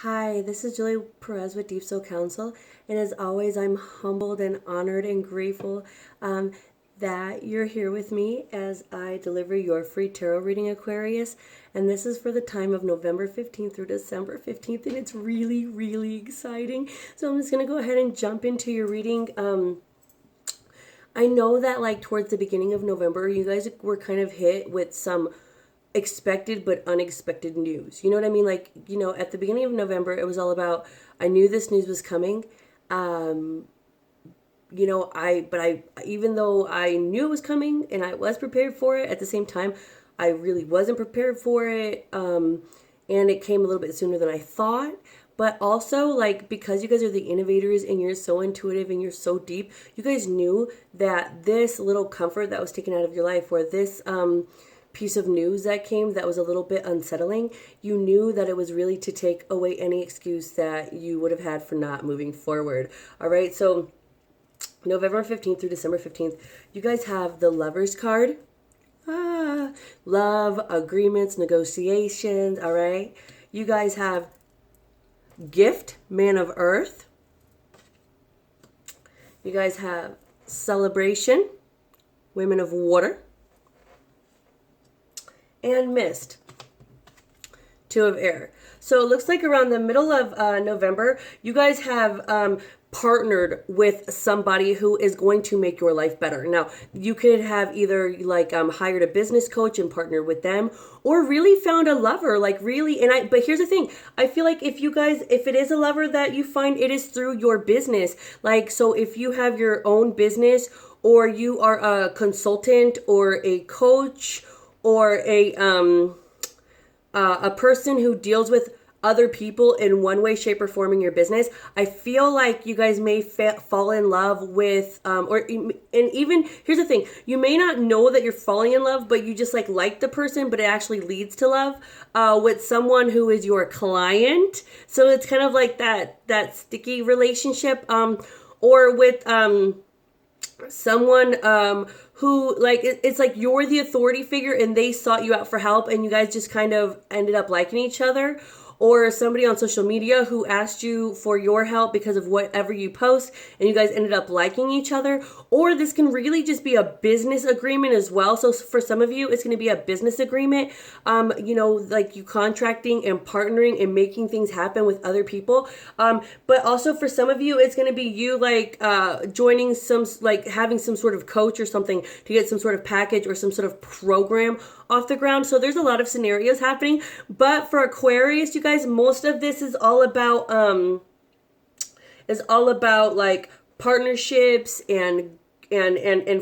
Hi, this is Julie Perez with Deep Soul Counsel, and as always, I'm humbled and honored and grateful that you're here with me as I deliver your free tarot reading, Aquarius. And this is for the time of November 15th through December 15th, and it's really, really exciting. So I'm just going to go ahead and jump into your reading. I know that like towards the beginning of November, you guys were kind of hit with some expected but unexpected news. You know what I mean? Like, at the beginning of November, it was all about, I knew this news was coming. Even though I knew it was coming and I was prepared for it, at the same time, I really wasn't prepared for it. And it came a little bit sooner than I thought. But also, like, because you guys are the innovators and you're so intuitive and you're so deep, you guys knew that this little comfort that was taken out of your life, or this piece of news that came that was a little bit unsettling, you knew that it was really to take away any excuse that you would have had for not moving forward. All right, so November 15th through December 15th, you guys have the Lovers card. Love, agreements, negotiations, all right? You guys have Gift, Man of Earth. You guys have Celebration, Women of Water. And Mist, Two of Air. So it looks like around the middle of November, you guys have partnered with somebody who is going to make your life better. Now, you could have either hired a business coach and partnered with them, or really found a lover, but here's the thing. I feel like if it is a lover that you find, it is through your business. So if you have your own business, or you are a consultant or a coach, or a person who deals with other people in one way, shape, or form in your business, I feel like you guys may fall in love with, and even, here's the thing, you may not know that you're falling in love, but you just like the person, but it actually leads to love with someone who is your client. So it's kind of like that sticky relationship, or with someone who it's like you're the authority figure and they sought you out for help and you guys just kind of ended up liking each other, or somebody on social media who asked you for your help because of whatever you post and you guys ended up liking each other. Or this can really just be a business agreement as well. So for some of you, it's going to be a business agreement, like you contracting and partnering and making things happen with other people. But also for some of you, it's going to be you joining having some sort of coach or something to get some sort of package or some sort of program off the ground. So there's a lot of scenarios happening. But for Aquarius, you guys, most of this is all about partnerships and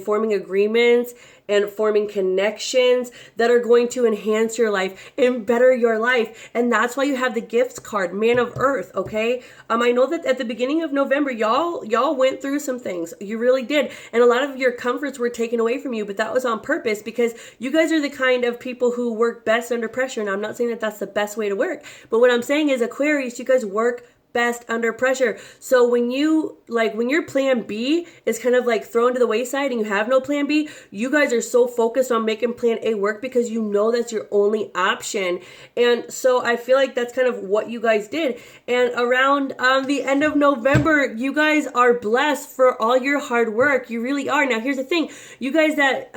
forming agreements and forming connections that are going to enhance your life and better your life. And that's why you have the Gifts card, Man of Earth, okay? I know that at the beginning of November, y'all went through some things. You really did. And a lot of your comforts were taken away from you, but that was on purpose because you guys are the kind of people who work best under pressure. And I'm not saying that that's the best way to work, but what I'm saying is Aquarius, you guys work best under pressure. So when your plan B is kind of thrown to the wayside and you have no plan B, you guys are so focused on making plan A work because you know that's your only option. And so I feel like that's kind of what you guys did. And around the end of November, you guys are blessed for all your hard work. You really are. Now here's the thing, you guys that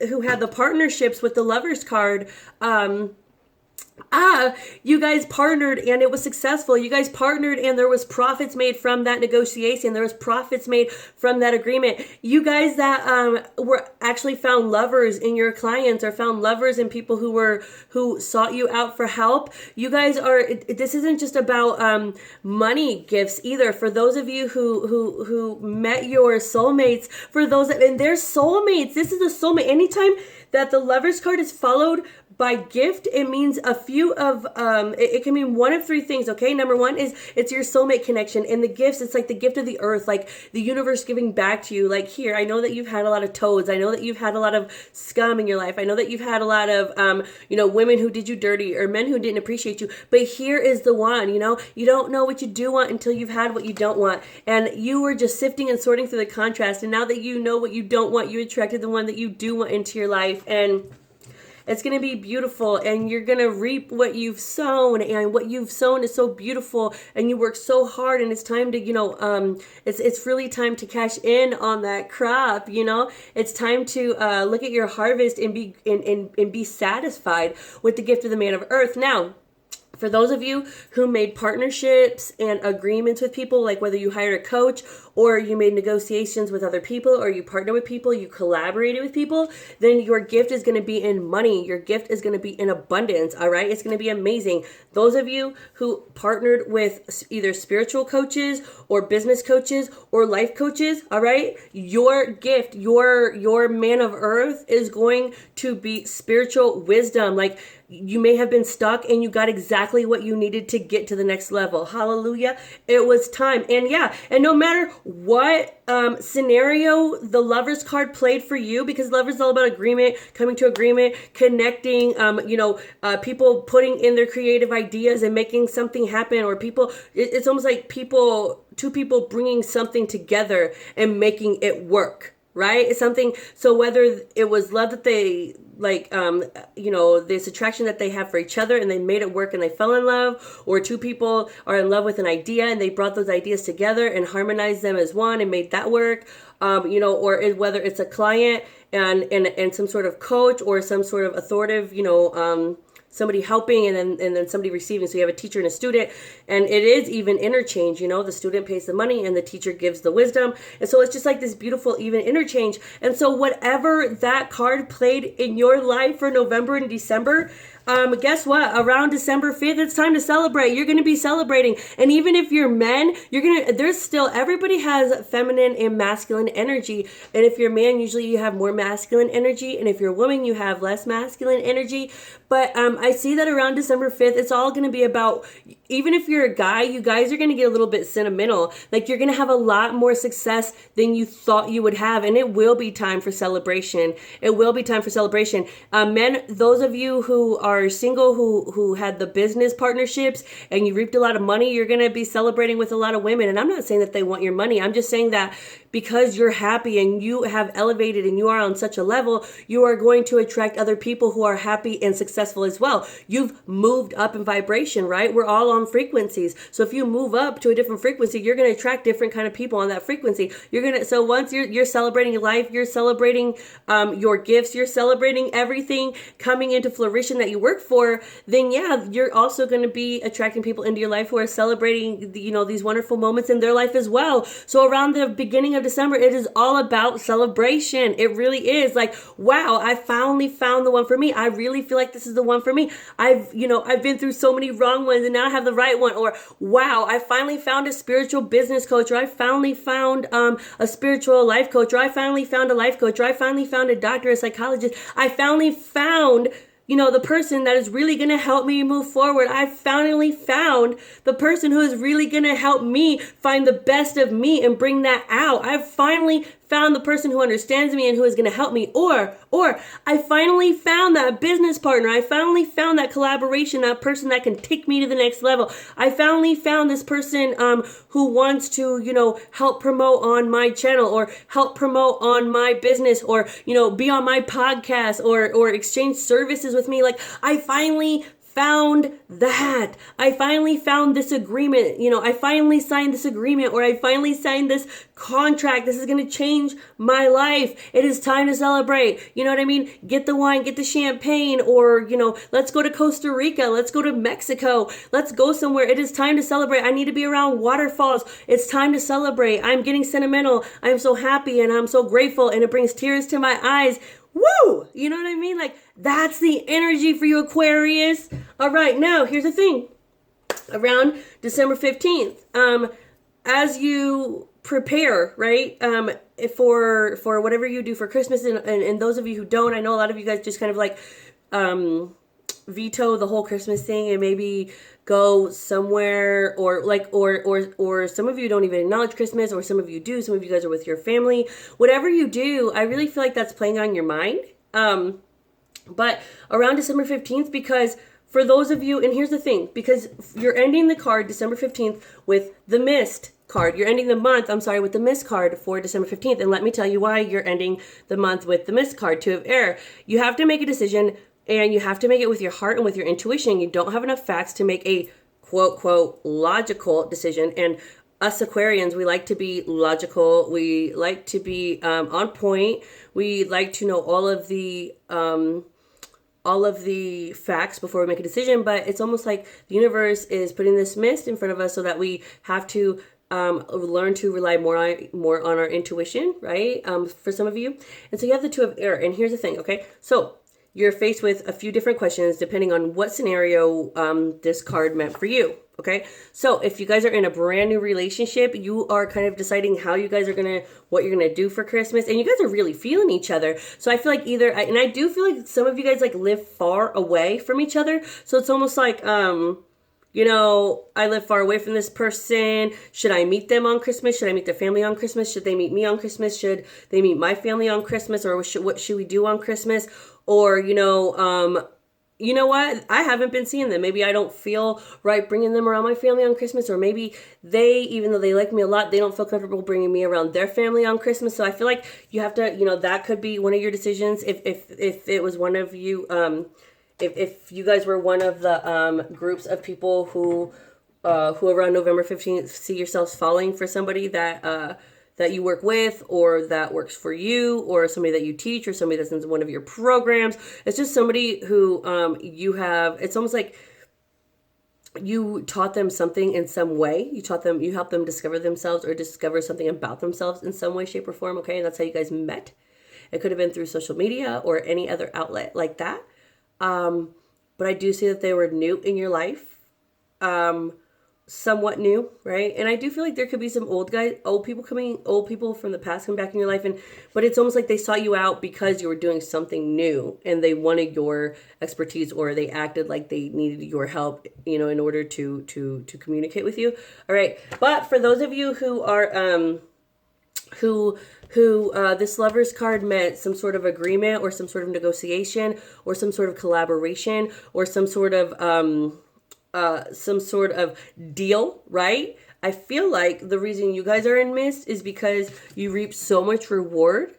who had the partnerships with the Lovers card, you guys partnered and it was successful. You guys partnered and there was profits made from that negotiation. There was profits made from that agreement. You guys that were actually found lovers in your clients, or found lovers in people who sought you out for help. You guys this isn't just about money gifts either. For those of you who met your soulmates, and they're soulmates. This is a soulmate. Anytime that the Lovers card is followed by gift, it means a few of, it can mean one of three things, okay? Number one is it's your soulmate connection. And the gifts, it's like the gift of the earth, like the universe giving back to you. Like here, I know that you've had a lot of toads. I know that you've had a lot of scum in your life. I know that you've had a lot of, women who did you dirty or men who didn't appreciate you. But here is the one, you don't know what you do want until you've had what you don't want. And you were just sifting and sorting through the contrast. And now that you know what you don't want, you attracted the one that you do want into your life. It's going to be beautiful, and you're going to reap what you've sown, and what you've sown is so beautiful, and you work so hard, and it's time to, it's really time to cash in on that crop, It's time to look at your harvest and be satisfied with the gift of the man of earth. Now, for those of you who made partnerships and agreements with people, like whether you hired a coach or you made negotiations with other people or you partner with people, you collaborated with people, then your gift is going to be in money. Your gift is going to be in abundance, all right? It's going to be amazing. Those of you who partnered with either spiritual coaches or business coaches or life coaches, all right? Your gift, your man of earth is going to be spiritual wisdom. Like, you may have been stuck and you got exactly what you needed to get to the next level. Hallelujah. It was time. And no matter what scenario the Lovers card played for you, because Lovers is all about agreement, coming to agreement, connecting, people putting in their creative ideas and making something happen, or it's almost like two people bringing something together and making it work. Right? It's something, so whether it was love that they, this attraction that they have for each other and they made it work and they fell in love, or two people are in love with an idea and they brought those ideas together and harmonized them as one and made that work, or whether it's a client and some sort of coach or some sort of authoritative, somebody helping and then somebody receiving. So you have a teacher and a student, and it is even interchange. The student pays the money and the teacher gives the wisdom. And so it's just like this beautiful even interchange. And so whatever that card played in your life for November and December, guess what? Around December 5th, it's time to celebrate. You're going to be celebrating. And even if you're men, everybody has feminine and masculine energy. And if you're a man, usually you have more masculine energy. And if you're a woman, you have less masculine energy. But I see that around December 5th, it's all going to be about, even if you're a guy, you guys are going to get a little bit sentimental. Like, you're going to have a lot more success than you thought you would have. And it will be time for celebration. It will be time for celebration. Men, those of you who are single, who had the business partnerships and you reaped a lot of money, you're going to be celebrating with a lot of women. And I'm not saying that they want your money. I'm just saying that because you're happy and you have elevated and you are on such a level, you are going to attract other people who are happy and successful as well. You've moved up in vibration, right? We're all on frequencies. So if you move up to a different frequency, you're going to attract different kind of people on that frequency. So once you're celebrating your life, you're celebrating your gifts, you're celebrating everything coming into fruition that you work for, then you're also going to be attracting people into your life who are celebrating these wonderful moments in their life as well. So around the beginning of December, it is all about celebration. It really is. Like, wow, I finally found the one for me. I really feel like this is the one for me. I've been through so many wrong ones and now I have the right one. Or, wow, I finally found a spiritual business coach, or I finally found a spiritual life coach, or I finally found a life coach, or I finally found a doctor, a psychologist. I finally found the person that is really going to help me move forward. I finally found the person who is really going to help me find the best of me and bring that out. I've finally found the person who understands me and who is going to help me. Or I finally found that business partner. I finally found that collaboration, that person that can take me to the next level. I finally found this person who wants to, help promote on my channel, or help promote on my business, or, be on my podcast, or exchange services with me. Like, I finally found that. I finally found this agreement. I finally signed this agreement, or I finally signed this contract. This is going to change my life. It is time to celebrate. You know what I mean? Get the wine, get the champagne, or, let's go to Costa Rica. Let's go to Mexico. Let's go somewhere. It is time to celebrate. I need to be around waterfalls. It's time to celebrate. I'm getting sentimental. I'm so happy and I'm so grateful, and it brings tears to my eyes. Woo! You know what I mean? Like, that's the energy for you, Aquarius. All right, now here's the thing. Around December 15th, as you prepare, right, for whatever you do for Christmas, and those of you who don't, I know a lot of you guys just kind of like veto the whole Christmas thing and maybe go somewhere, or some of you don't even acknowledge Christmas, or some of you do. Some of you guys are with your family. Whatever you do, I really feel like that's playing on your mind. But around December 15th, because for those of you, and here's the thing, because you're ending the card December 15th with the Mist card. You're ending the month, with the Mist card for December 15th. And let me tell you why you're ending the month with the Mist card, Two of Air. You have to make a decision. And you have to make it with your heart and with your intuition. You don't have enough facts to make a quote, quote, logical decision. And us Aquarians, we like to be logical. We like to be on point. We like to know all of the facts before we make a decision. But it's almost like the universe is putting this mist in front of us so that we have to learn to rely more on our intuition, right? For some of you. And so you have the Two of Air. And here's the thing, okay? So you're faced with a few different questions depending on what scenario this card meant for you. Okay, so if you guys are in a brand new relationship, you are kind of deciding how you guys are what you're gonna do for Christmas, and you guys are really feeling each other. So I feel like and I do feel like some of you guys like live far away from each other. So it's almost like, you know, I live far away from this person. Should I meet them on Christmas? Should I meet their family on Christmas? Should they meet me on Christmas? Should they meet my family on Christmas? Or what should we do on Christmas? Or, you know what? I haven't been seeing them. Maybe I don't feel right bringing them around my family on Christmas, or maybe they, even though they like me a lot, they don't feel comfortable bringing me around their family on Christmas. So I feel like you have to, that could be one of your decisions. If it was one of you, if you guys were one of the groups of people who around November 15th see yourselves falling for somebody that you work with, or that works for you, or somebody that you teach, or somebody that's in one of your programs. It's just somebody who it's almost like you taught them something in some way. You helped them discover themselves or discover something about themselves in some way, shape, or form. Okay, and that's how you guys met. It could have been through social media or any other outlet like that. But I do see that they were new in your life. Somewhat new, right? And I do feel like there could be some old people from the past come back in your life, but it's almost like they sought you out because you were doing something new and they wanted your expertise, or they acted like they needed your help, in order to communicate with you. All right. But for those of you who are who this Lover's card meant some sort of agreement or some sort of negotiation or some sort of collaboration or some sort of deal, right? I feel like the reason you guys are in mist is because you reap so much reward,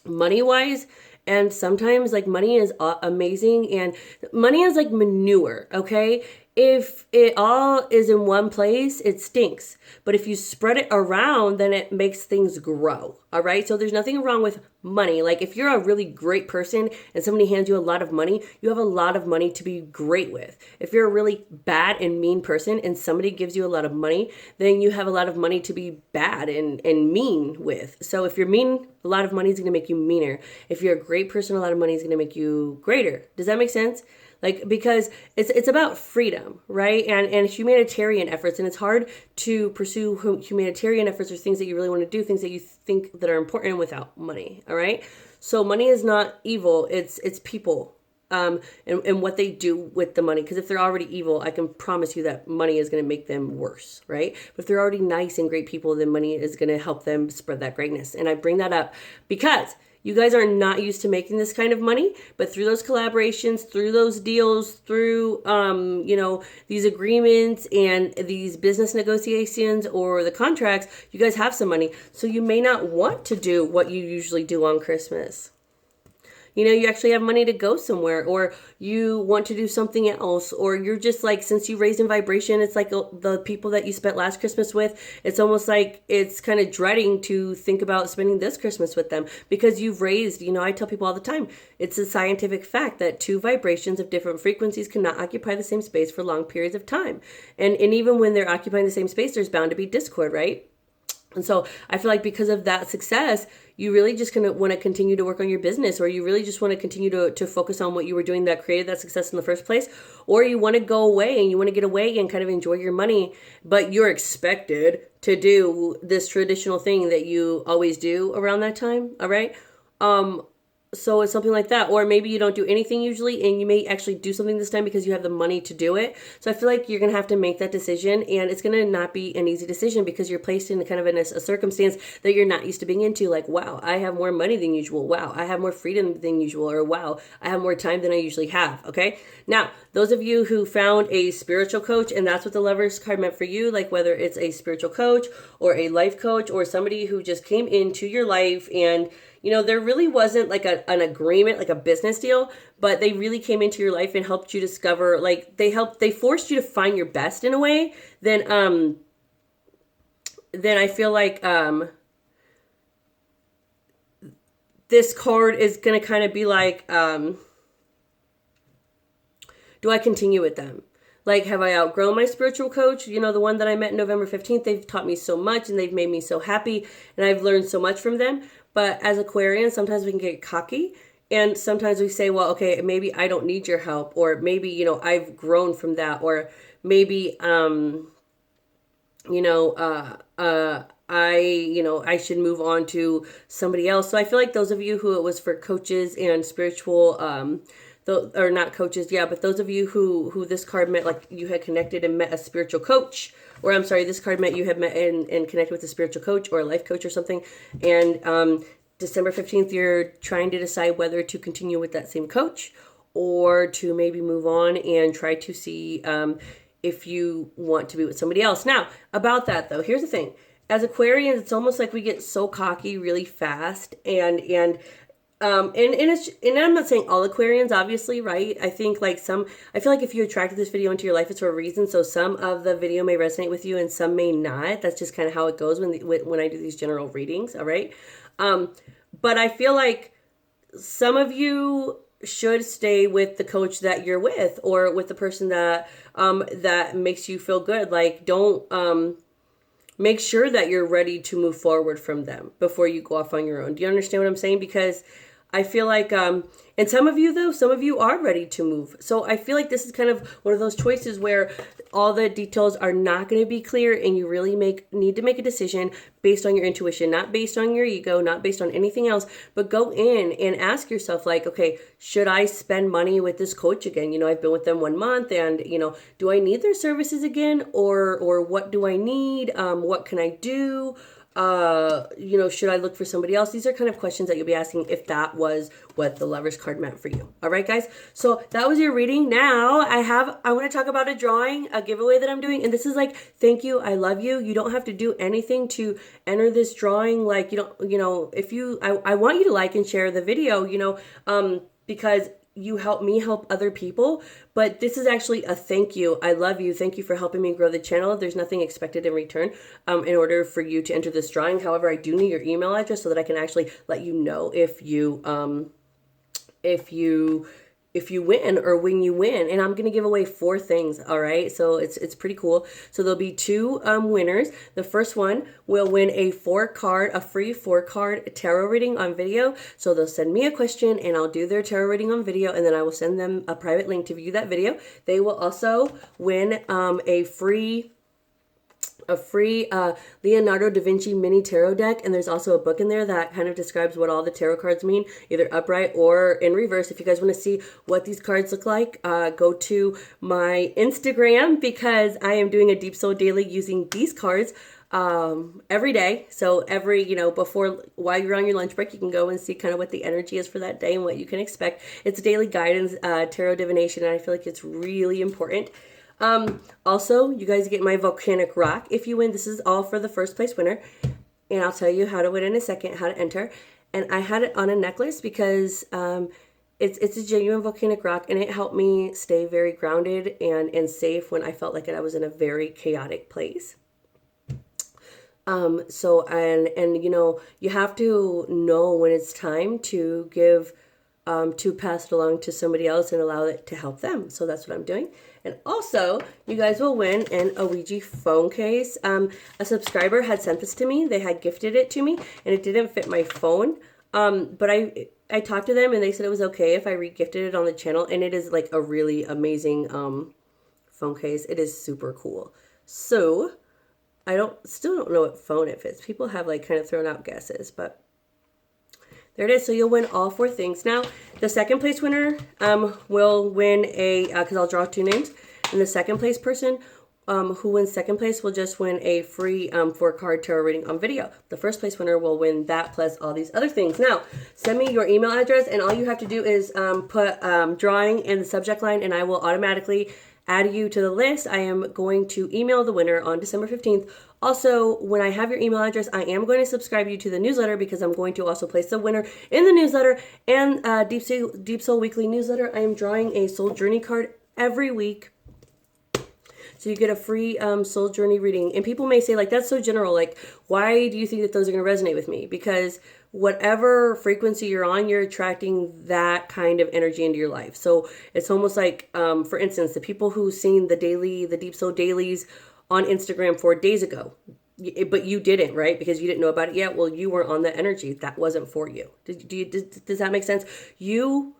money-wise, and sometimes like money is amazing, and money is like manure, okay? If it all is in one place, it stinks. But if you spread it around, then it makes things grow. All right. So there's nothing wrong with money. Like if you're a really great person and somebody hands you a lot of money, you have a lot of money to be great with. If you're a really bad and mean person and somebody gives you a lot of money, then you have a lot of money to be bad and mean with. So if you're mean, a lot of money is going to make you meaner. If you're a great person, a lot of money is going to make you greater. Does that make sense? Like, because it's about freedom, right? And humanitarian efforts. And it's hard to pursue humanitarian efforts or things that you really want to do, things that you think that are important without money. All right. So money is not evil. It's people, and what they do with the money. Because if they're already evil, I can promise you that money is going to make them worse, right? But if they're already nice and great people, then money is going to help them spread that greatness. And I bring that up because you guys are not used to making this kind of money, but through those collaborations, through those deals, through, these agreements and these business negotiations or the contracts, you guys have some money. So you may not want to do what you usually do on Christmas. You actually have money to go somewhere, or you want to do something else, or you're just like, since you raised in vibration, it's like the people that you spent last Christmas with, it's almost like it's kind of dreading to think about spending this Christmas with them because you've raised, I tell people all the time, it's a scientific fact that two vibrations of different frequencies cannot occupy the same space for long periods of time. And even when they're occupying the same space, there's bound to be discord, right? And so I feel like because of that success, you really just gonna want to continue to work on your business, or you really just want to continue to focus on what you were doing that created that success in the first place, or you want to go away and you want to get away and kind of enjoy your money, but you're expected to do this traditional thing that you always do around that time. All right. So it's something like that. Or maybe you don't do anything usually and you may actually do something this time because you have the money to do it. So I feel like you're going to have to make that decision, and it's going to not be an easy decision because you're placed in kind of in a circumstance that you're not used to being into. Like, wow, I have more money than usual. Wow, I have more freedom than usual. Or wow, I have more time than I usually have. Okay. Now, those of you who found a spiritual coach, and that's what the Lover's card meant for you, like whether it's a spiritual coach or a life coach or somebody who just came into your life and you know, there really wasn't like an agreement, like a business deal, but they really came into your life and helped you discover, like they forced you to find your best in a way. Then I feel like this card is going to kind of be like, do I continue with them? Like, have I outgrown my spiritual coach? You know, the one that I met November 15th, they've taught me so much and they've made me so happy and I've learned so much from them. But as Aquarians, sometimes we can get cocky and sometimes we say, well, okay, maybe I don't need your help, or maybe, you know, I've grown from that, or maybe, you know, I should move on to somebody else. So I feel like those of you who it was for coaches and spiritual, or not coaches, yeah, but those of you who this card meant, like you had connected and met a spiritual coach, or I'm sorry, this card meant you had met and connected with a spiritual coach or a life coach or something, and December 15th, you're trying to decide whether to continue with that same coach or to maybe move on and try to see if you want to be with somebody else. Now, about that though, here's the thing. As Aquarians, it's almost like we get so cocky really fast, and I'm not saying all Aquarians, obviously, right? I think like I feel like if you attracted this video into your life, it's for a reason. So some of the video may resonate with you and some may not. That's just kind of how it goes when I do these general readings, all right? But I feel like some of you should stay with the coach that you're with, or with the person that makes you feel good. Like, don't make sure that you're ready to move forward from them before you go off on your own. Do you understand what I'm saying? Because I feel like, and some of you are ready to move. So I feel like this is kind of one of those choices where all the details are not going to be clear, and you really need to make a decision based on your intuition, not based on your ego, not based on anything else, but go in and ask yourself, like, okay, should I spend money with this coach again? You know, I've been with them 1 month, and, you know, do I need their services again? Or what do I need? What can I do? You know, should I look for somebody else? These are kind of questions that you'll be asking if that was what the Lovers card meant for you. All right, guys. So that was your reading. Now I want to talk about a drawing, a giveaway that I'm doing. And this is like, thank you. I love you. You don't have to do anything to enter this drawing. Like, you don't, you know, I want you to like and share the video, you know, because you help me help other people, but this is actually a thank you. I love you. Thank you for helping me grow the channel. There's nothing expected in return in order for you to enter this drawing. However, I do need your email address so that I can actually let you know if you win or when you win. And I'm going to give away 4 things. All right. So it's pretty cool. So there'll be 2 winners. The first one will win a free 4-card tarot reading on video. So they'll send me a question and I'll do their tarot reading on video, and then I will send them a private link to view that video. They will also win a free Leonardo da Vinci mini tarot deck, and there's also a book in there that kind of describes what all the tarot cards mean, either upright or in reverse. If you guys want to see what these cards look like, go to my Instagram, because I am doing a Deep Soul Daily using these cards every day. So every, you know, while you're on your lunch break, you can go and see kind of what the energy is for that day and what you can expect. It's daily guidance, tarot divination, and I feel like it's really important. Also, you guys get my volcanic rock if you win. This is all for the first place winner, and I'll tell you how to win in a second, how to enter. And I had it on a necklace because it's a genuine volcanic rock, and it helped me stay very grounded and safe when I felt like I was in a very chaotic place. So you know, you have to know when it's time to give to pass it along to somebody else and allow it to help them. So that's what I'm doing. And also, you guys will win an Ouija phone case. A subscriber had sent this to me. They had gifted it to me, and it didn't fit my phone. But I talked to them, and they said it was okay if I re-gifted it on the channel. And it is like a really amazing phone case. It is super cool. So I still don't know what phone it fits. People have like kind of thrown out guesses, but there it is. So you'll win all 4 things. Now, the second place winner will win because I'll draw 2 names. And the second place person who wins second place will just win a free 4-card tarot reading on video. The first place winner will win that plus all these other things. Now, send me your email address, and all you have to do is put drawing in the subject line, and I will automatically add you to the list. I am going to email the winner on December 15th. Also, when I have your email address, I am going to subscribe you to the newsletter, because I'm going to also place the winner in the newsletter and Deep Soul Weekly newsletter. I am drawing a soul journey card every week. So you get a free soul journey reading. And people may say, like, that's so general. Like, why do you think that those are going to resonate with me? Because whatever frequency you're on, you're attracting that kind of energy into your life. So it's almost like, for instance, the people who seen the Deep Soul Dailies on Instagram 4 days ago, but you didn't, right? Because you didn't know about it yet. Well, you weren't on that energy. That wasn't for you. Does that make sense?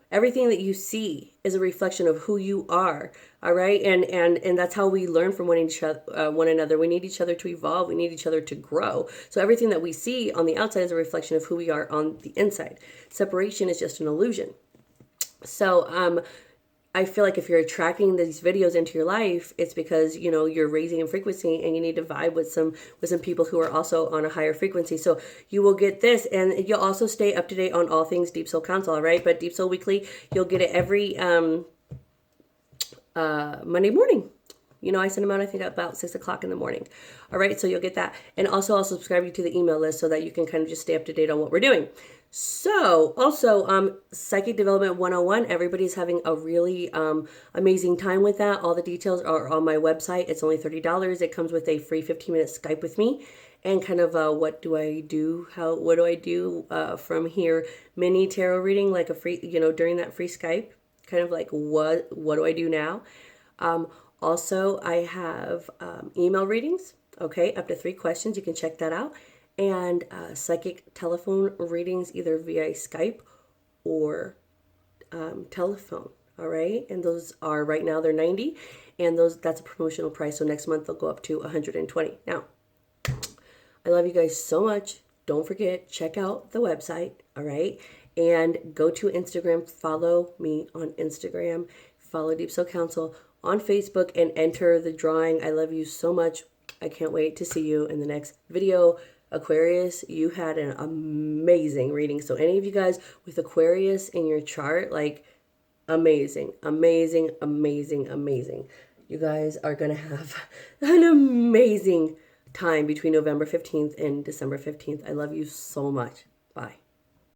Everything that you see is a reflection of who you are. All right. And that's how we learn from one another. We need each other to evolve. We need each other to grow. So everything that we see on the outside is a reflection of who we are on the inside. Separation is just an illusion. So, I feel like if you're attracting these videos into your life, it's because, you're raising in frequency, and you need to vibe with some people who are also on a higher frequency. So you will get this, and you'll also stay up to date on all things Deep Soul Council, all right? But Deep Soul Weekly, you'll get it every Monday morning. I send them out, I think, about 6 o'clock in the morning. All right, so you'll get that. And also, I'll subscribe you to the email list so that you can kind of just stay up to date on what we're doing. So, also, Psychic Development 101, everybody's having a really amazing time with that. All the details are on my website. It's only $30. It comes with a free 15-minute Skype with me. And kind of what do I do? What do I do from here? Mini tarot reading, like a free, during that free Skype. Kind of like, what do I do now? Also, I have email readings, okay, up to 3 questions. You can check that out. And psychic telephone readings, either via Skype or telephone, all right? And those are, right now, they're $90, and that's a promotional price. So next month, they'll go up to $120. Now, I love you guys so much. Don't forget, check out the website, all right? And go to Instagram, follow me on Instagram, follow Deep Soul Council on Facebook, and enter the drawing. I love you so much. I can't wait to see you in the next video. Aquarius, you had an amazing reading. So any of you guys with Aquarius in your chart, like, amazing, amazing, amazing, amazing. You guys are going to have an amazing time between November 15th and December 15th. I love you so much.